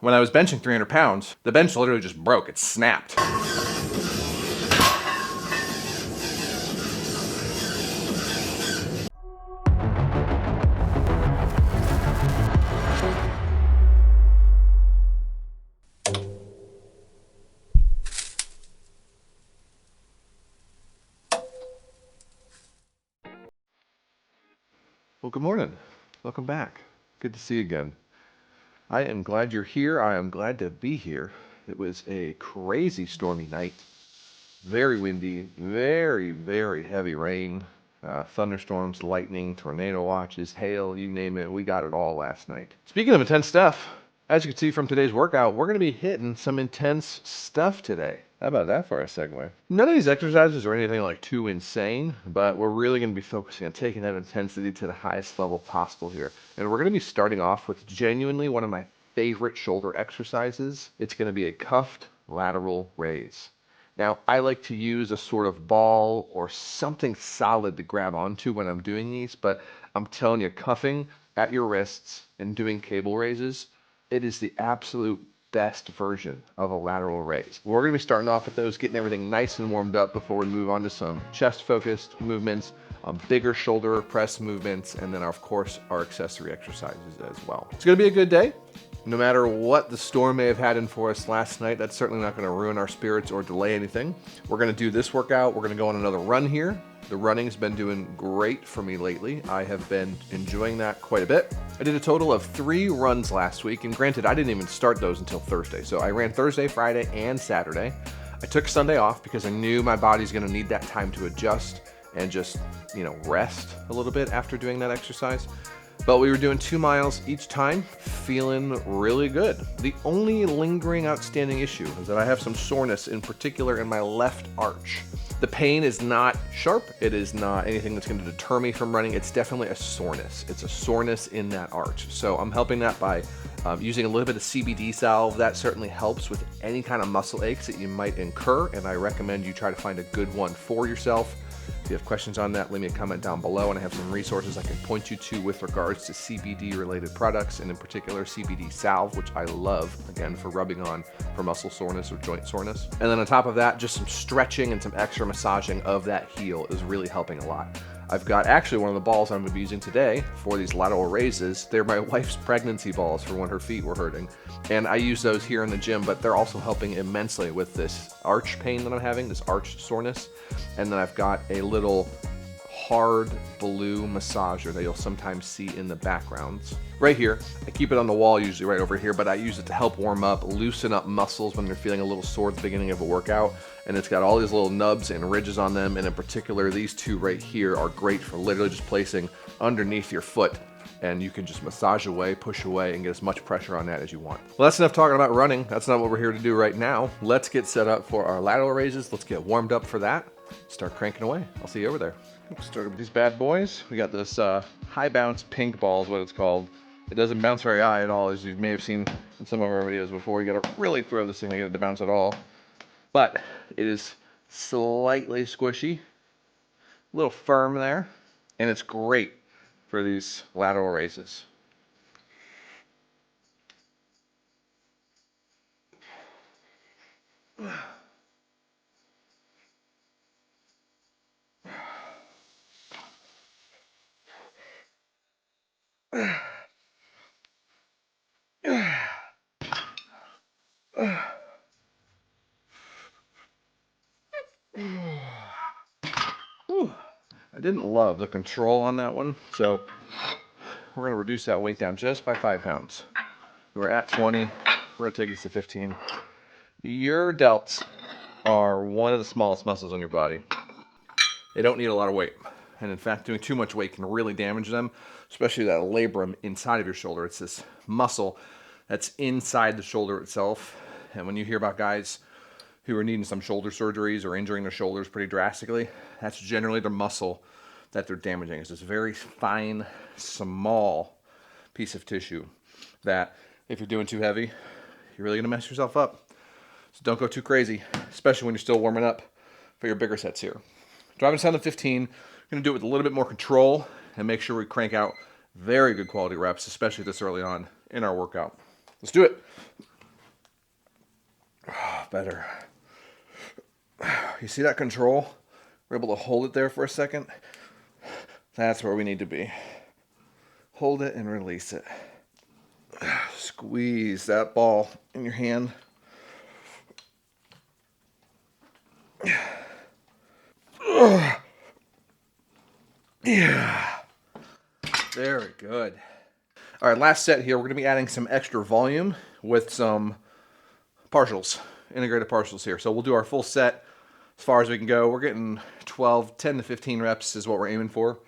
When I was benching 300 pounds, the bench literally just broke. It snapped. Well, good morning. Welcome back. Good to see you again. I am glad you're here. I am glad to be here. It was a crazy stormy night. Very windy, very heavy rain, thunderstorms, lightning, tornado watches, hail, you name it. We got it all last night. Speaking of intense stuff, as you can see from today's workout, we're going to be hitting some intense stuff today. How about that for a segue? None of these exercises are anything like too insane, but we're really going to be focusing on taking that intensity to the highest level possible here. And we're going to be starting off with genuinely one of my favorite shoulder exercises. It's going to be a cuffed lateral raise. Now, I like to use a sort of ball or something solid to grab onto when I'm doing these, but I'm telling you, cuffing at your wrists and doing cable raises, it is the absolute best version of a lateral raise. We're going to be starting off with those, getting everything nice and warmed up before we move on to some chest-focused movements, bigger shoulder press movements, and then, of course, our accessory exercises as well. It's going to be a good day. No matter what the storm may have had in for us last night, that's certainly not going to ruin our spirits or delay anything. We're going to do this workout. We're going to go on another run here. The running's been doing great for me lately. I have been enjoying that quite a bit. I did a total of 3 runs last week, and granted, I didn't even start those until Thursday. So I ran Thursday, Friday, and Saturday. I took Sunday off because I knew my body's going to need that time to adjust and just, rest a little bit after doing that exercise. But we were doing 2 miles each time, feeling really good. The only lingering outstanding issue is that I have some soreness, in particular in my left arch. The pain is not sharp. It is not anything that's going to deter me from running. It's definitely a soreness. It's a soreness in that arch. So I'm helping that by using a little bit of CBD salve. That certainly helps with any kind of muscle aches that you might incur, and I recommend you try to find a good one for yourself. If you have questions on that, leave me a comment down below, and I have some resources I can point you to with regards to CBD related products, and in particular CBD salve, which I love, again, for rubbing on for muscle soreness or joint soreness. And then on top of that, just some stretching and some extra massaging of that heel is really helping a lot. I've got actually one of the balls I'm going to be using today for these lateral raises. They're my wife's pregnancy balls for when her feet were hurting. And I use those here in the gym, but they're also helping immensely with this arch pain that I'm having, this arch soreness. And then I've got a little hard blue massager that you'll sometimes see in the backgrounds. Right here, I keep it on the wall usually right over here, but I use it to help warm up, loosen up muscles when they're feeling a little sore at the beginning of a workout. And it's got all these little nubs and ridges on them, and in particular, these 2 right here are great for literally just placing underneath your foot, and you can just massage away, push away, and get as much pressure on that as you want. Well, that's enough talking about running. That's not what we're here to do right now. Let's get set up for our lateral raises. Let's get warmed up for that. Start cranking away. I'll see you over there. Start with these bad boys. We got this high bounce pink ball is what it's called. It doesn't bounce very high at all, as you may have seen in some of our videos before. You gotta really throw this thing to get it to bounce at all. But it is slightly squishy, a little firm there, and it's great for these lateral raises. I didn't love the control on that one, so we're going to reduce that weight down just by 5 pounds. We're at 20. We're going to take this to 15. Your delts are one of the smallest muscles on your body. They don't need a lot of weight. And in fact, doing too much weight can really damage them, especially that labrum inside of your shoulder. It's this muscle that's inside the shoulder itself. And when you hear about guys who are needing some shoulder surgeries or injuring their shoulders pretty drastically, that's generally the muscle that they're damaging. It's this very fine, small piece of tissue that if you're doing too heavy, you're really gonna mess yourself up. So don't go too crazy, especially when you're still warming up for your bigger sets here. Driving us down to 15, we're gonna do it with a little bit more control and make sure we crank out very good quality reps, especially this early on in our workout. Let's do it. better. You see that control? We're able to hold it there for a second. That's where we need to be. Hold it and release it. Squeeze that ball in your hand. Yeah. Very good. All right, last set here. We're going to be adding some extra volume with some partials, integrated partials here. So we'll do our full set as far as we can go. We're getting 10 to 15 reps is what we're aiming for.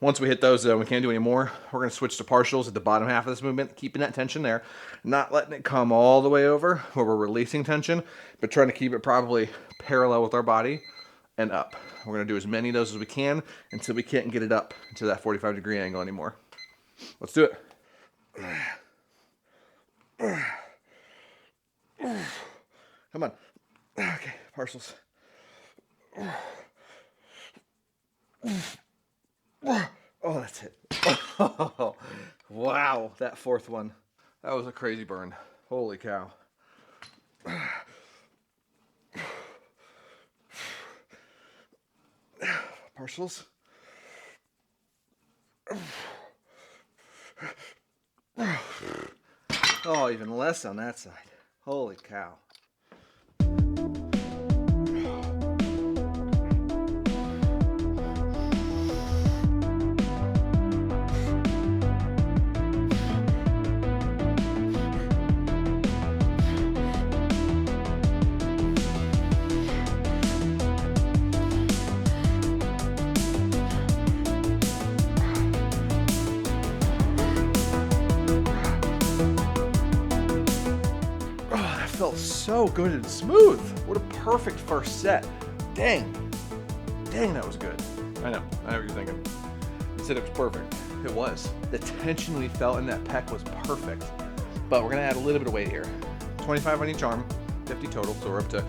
Once we hit those, though, we can't do any more. We're going to switch to partials at the bottom half of this movement, keeping that tension there, not letting it come all the way over where we're releasing tension, but trying to keep it probably parallel with our body and up. We're going to do as many of those as we can until we can't get it up to that 45-degree angle anymore. Let's do it. Come on. Okay, partials. Oh, that's it. Oh, wow, that fourth one. That was a crazy burn. Holy cow. Partials. Oh, even less on that side. Holy cow. Felt so good and smooth. What a perfect first set. Dang, that was good. I know what you're thinking. You said it was perfect. It was. The tension we felt in that pec was perfect. But we're gonna add a little bit of weight here. 25 on each arm, 50 total, so we're up to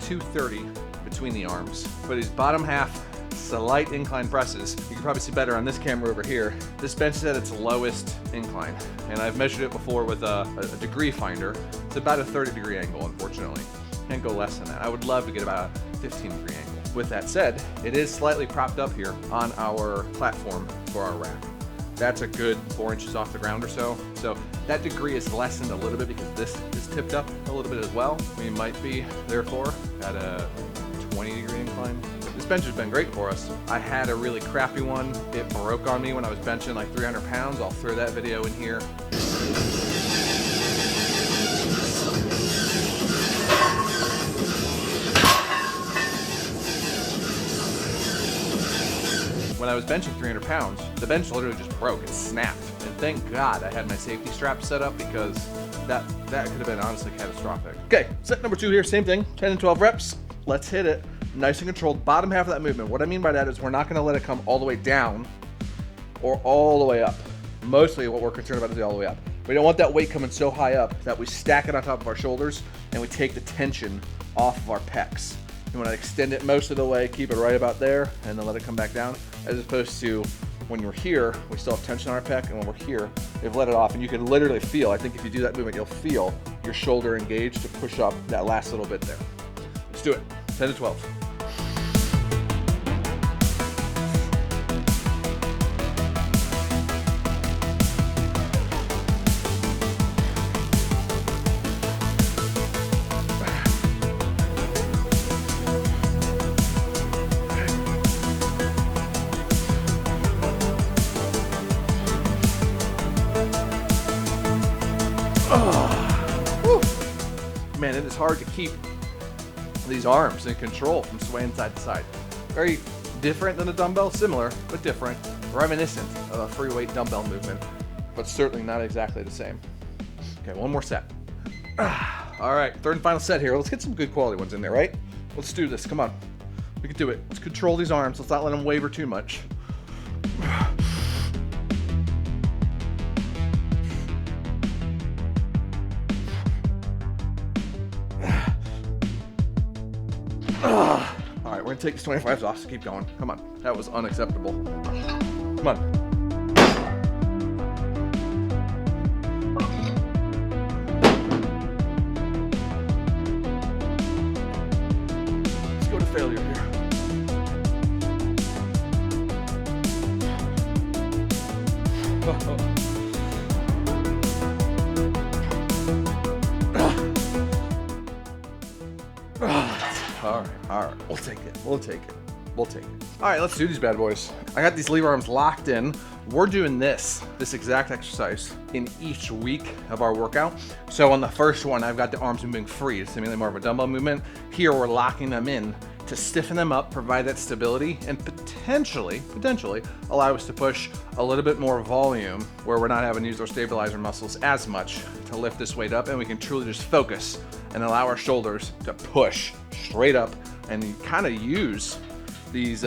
230 between the arms. For these bottom half slight incline presses, you can probably see better on this camera over here. This bench is at its lowest incline, and I've measured it before with a degree finder. It's about a 30-degree angle, unfortunately. Can't go less than that. I would love to get about a 15-degree angle. With that said, it is slightly propped up here on our platform for our rack. That's a good 4 inches off the ground or so. So that degree is lessened a little bit because this is tipped up a little bit as well. We might be, therefore, at a 20-degree incline. This bench has been great for us. I had a really crappy one. It broke on me when I was benching like 300 pounds. I'll throw that video in here. When I was benching 300 pounds, the bench literally just broke. It snapped. And thank God I had my safety strap set up because that could have been honestly catastrophic. Okay, set number 2 here, same thing, 10 and 12 reps. Let's hit it. Nice and controlled, bottom half of that movement. What I mean by that is we're not gonna let it come all the way down or all the way up. Mostly what we're concerned about is all the way up. We don't want that weight coming so high up that we stack it on top of our shoulders and we take the tension off of our pecs. You wanna extend it most of the way, keep it right about there, and then let it come back down, as opposed to when we're here, we still have tension on our pec, and when we're here, we've let it off, and you can literally feel, I think if you do that movement, you'll feel your shoulder engaged to push up that last little bit there. Let's do it, 10 to 12. Man, it is hard to keep these arms in control from swaying side to side. Very different than a dumbbell, similar, but different. Reminiscent of a free weight dumbbell movement, but certainly not exactly the same. Okay, one more set. All right, third and final set here. Let's get some good quality ones in there, right? Let's do this, come on. We can do it. Let's control these arms. Let's not let them waver too much. All right, we're gonna take these 25s off, so keep going. Come on, that was unacceptable. Come on. failure here. All right, we'll take it. All right, let's do these bad boys. I got these lever arms locked in. We're doing this exact exercise in each week of our workout. So on the first one, I've got the arms moving free to simulate more of a dumbbell movement. Here, we're locking them in to stiffen them up, provide that stability, and potentially allow us to push a little bit more volume where we're not having to use our stabilizer muscles as much to lift this weight up, and we can truly just focus and allow our shoulders to push straight up and kind of use these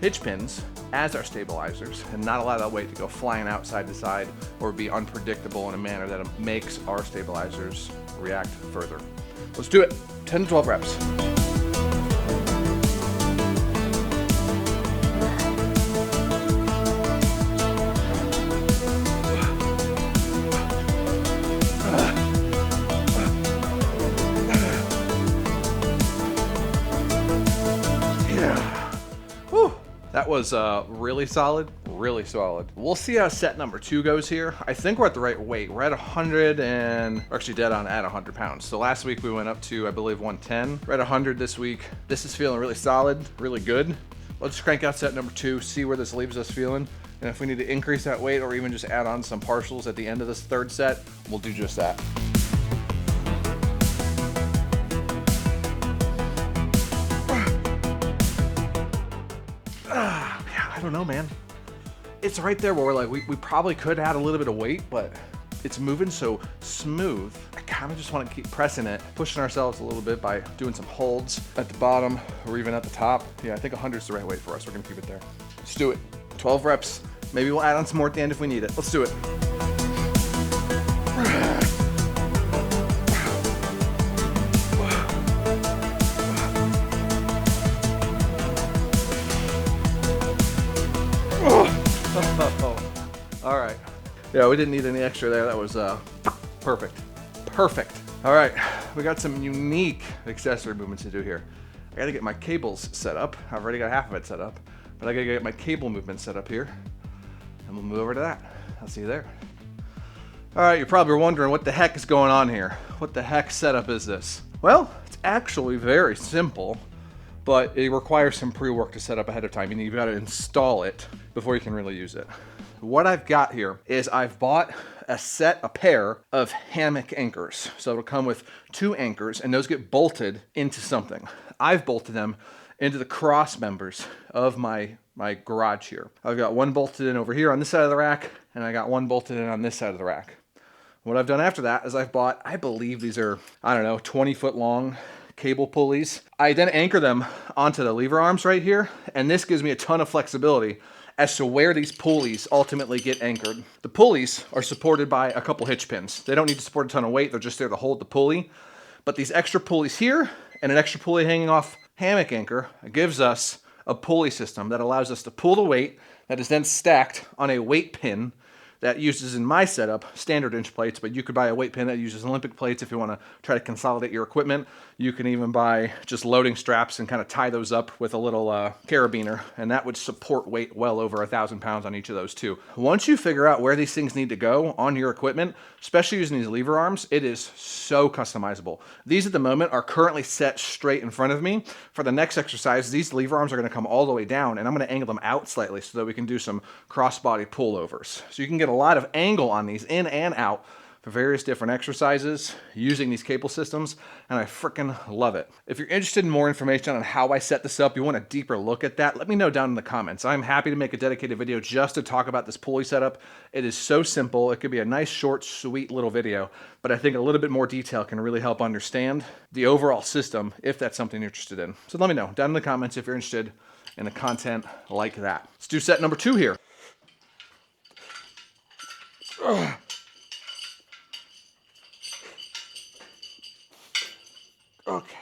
hitch pins as our stabilizers and not allow that weight to go flying out side to side or be unpredictable in a manner that makes our stabilizers react further. Let's do it. 10 to 12 reps. That was really solid. We'll see how set number 2 goes here. I think we're at the right weight. We're at 100 and actually dead on at 100 pounds. So last week we went up to, I believe, 110. We're at 100 this week. This is feeling really solid, really good. Let's crank out set number 2, see where this leaves us feeling. And if we need to increase that weight or even just add on some partials at the end of this third set, we'll do just that. I don't know, man. It's right there where we're like, we probably could add a little bit of weight, but it's moving so smooth. I kind of just want to keep pressing it, pushing ourselves a little bit by doing some holds at the bottom or even at the top. Yeah, I think 100 is the right weight for us. We're gonna keep it there. Let's do it. 12 reps. Maybe we'll add on some more at the end if we need it. Let's do it. All right. Yeah, we didn't need any extra there. That was perfect. All right, we got some unique accessory movements to do here. I gotta get my cables set up. I've already got half of it set up, but I gotta get my cable movement set up here, and we'll move over to that. I'll see you there. All right, you're probably wondering what the heck is going on here. What the heck setup is this? Well, it's actually very simple, but it requires some pre-work to set up ahead of time. You've got to install it before you can really use it. What I've got here is I've bought a pair of hammock anchors. So it'll come with 2 anchors, and those get bolted into something. I've bolted them into the cross members of my garage here. I've got one bolted in over here on this side of the rack, and I got one bolted in on this side of the rack. What I've done after that is I've bought, I believe these are, 20-foot long cable pulleys. I then anchor them onto the lever arms right here, and this gives me a ton of flexibility as to where these pulleys ultimately get anchored. The pulleys are supported by a couple hitch pins. They don't need to support a ton of weight, they're just there to hold the pulley. But these extra pulleys here and an extra pulley hanging off hammock anchor gives us a pulley system that allows us to pull the weight that is then stacked on a weight pin that uses, in my setup, standard inch plates, but you could buy a weight pin that uses Olympic plates if you want to try to consolidate your equipment. You can even buy just loading straps and kind of tie those up with a little carabiner, and that would support weight well over 1,000 pounds on each of those too. Once you figure out where these things need to go on your equipment, especially using these lever arms, it is so customizable. These at the moment are currently set straight in front of me. For the next exercise, these lever arms are going to come all the way down, and I'm going to angle them out slightly so that we can do some cross-body pullovers. So you can get a lot of angle on these in and out for various different exercises using these cable systems, and I freaking love it. If you're interested in more information on how I set this up, you want a deeper look at that, let me know down in the comments. I'm happy to make a dedicated video just to talk about this pulley setup. It is so simple. It could be a nice, short, sweet little video, but I think a little bit more detail can really help understand the overall system if that's something you're interested in. So let me know down in the comments if you're interested in the content like that. Let's do set number 2 here. Okay.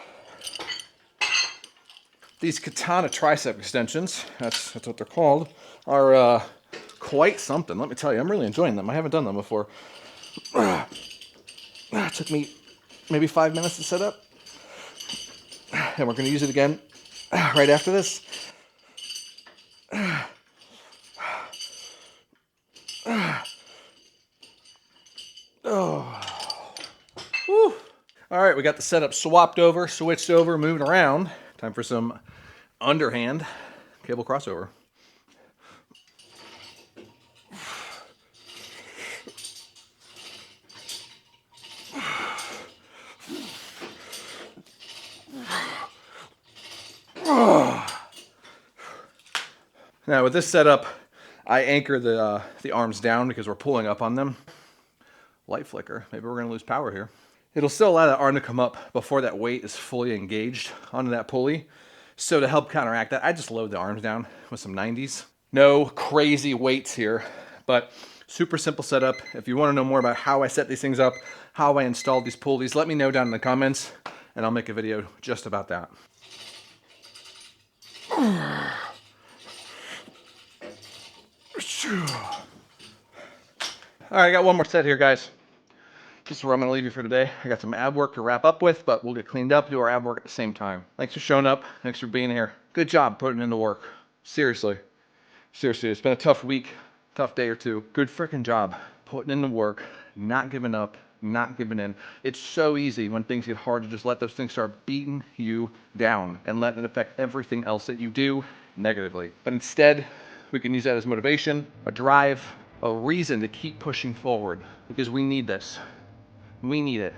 These katana tricep extensions, that's what they're called, are quite something. Let me tell you, I'm really enjoying them. I haven't done them before. It took me maybe 5 minutes to set up. And we're going to use it again right after this. Oh. Whew. All right, we got the setup swapped over, switched over, moving around. Time for some underhand cable crossover. Now with this setup, I anchor the arms down because we're pulling up on them. Light flicker. Maybe we're going to lose power here. It'll still allow that arm to come up before that weight is fully engaged onto that pulley. So to help counteract that, I just load the arms down with some 90s. No crazy weights here, but super simple setup. If you want to know more about how I set these things up, how I installed these pulleys, let me know down in the comments, and I'll make a video just about that. All right, I got one more set here, guys. This is where I'm going to leave you for today. I got some ab work to wrap up with, but we'll get cleaned up, do our ab work at the same time. Thanks for showing up. Thanks for being here. Good job putting in the work. Seriously. Seriously, it's been a tough week, tough day or two. Good freaking job putting in the work, not giving up, not giving in. It's so easy when things get hard to just let those things start beating you down and let it affect everything else that you do negatively. But instead, we can use that as motivation, a drive, a reason to keep pushing forward, because we need this. We need it.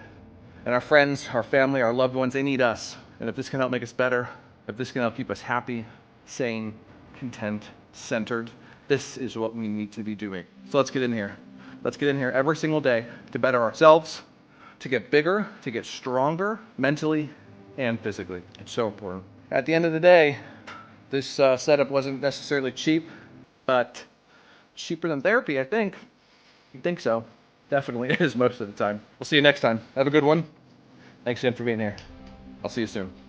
And our friends, our family, our loved ones, they need us. And if this can help make us better, if this can help keep us happy, sane, content, centered, this is what we need to be doing. So let's get in here. Let's get in here every single day to better ourselves, to get bigger, to get stronger mentally and physically. It's so important. At the end of the day, this setup wasn't necessarily cheap, but cheaper than therapy, I think. You think so? Definitely is most of the time. We'll see you next time. Have a good one. Thanks again for being here. I'll see you soon.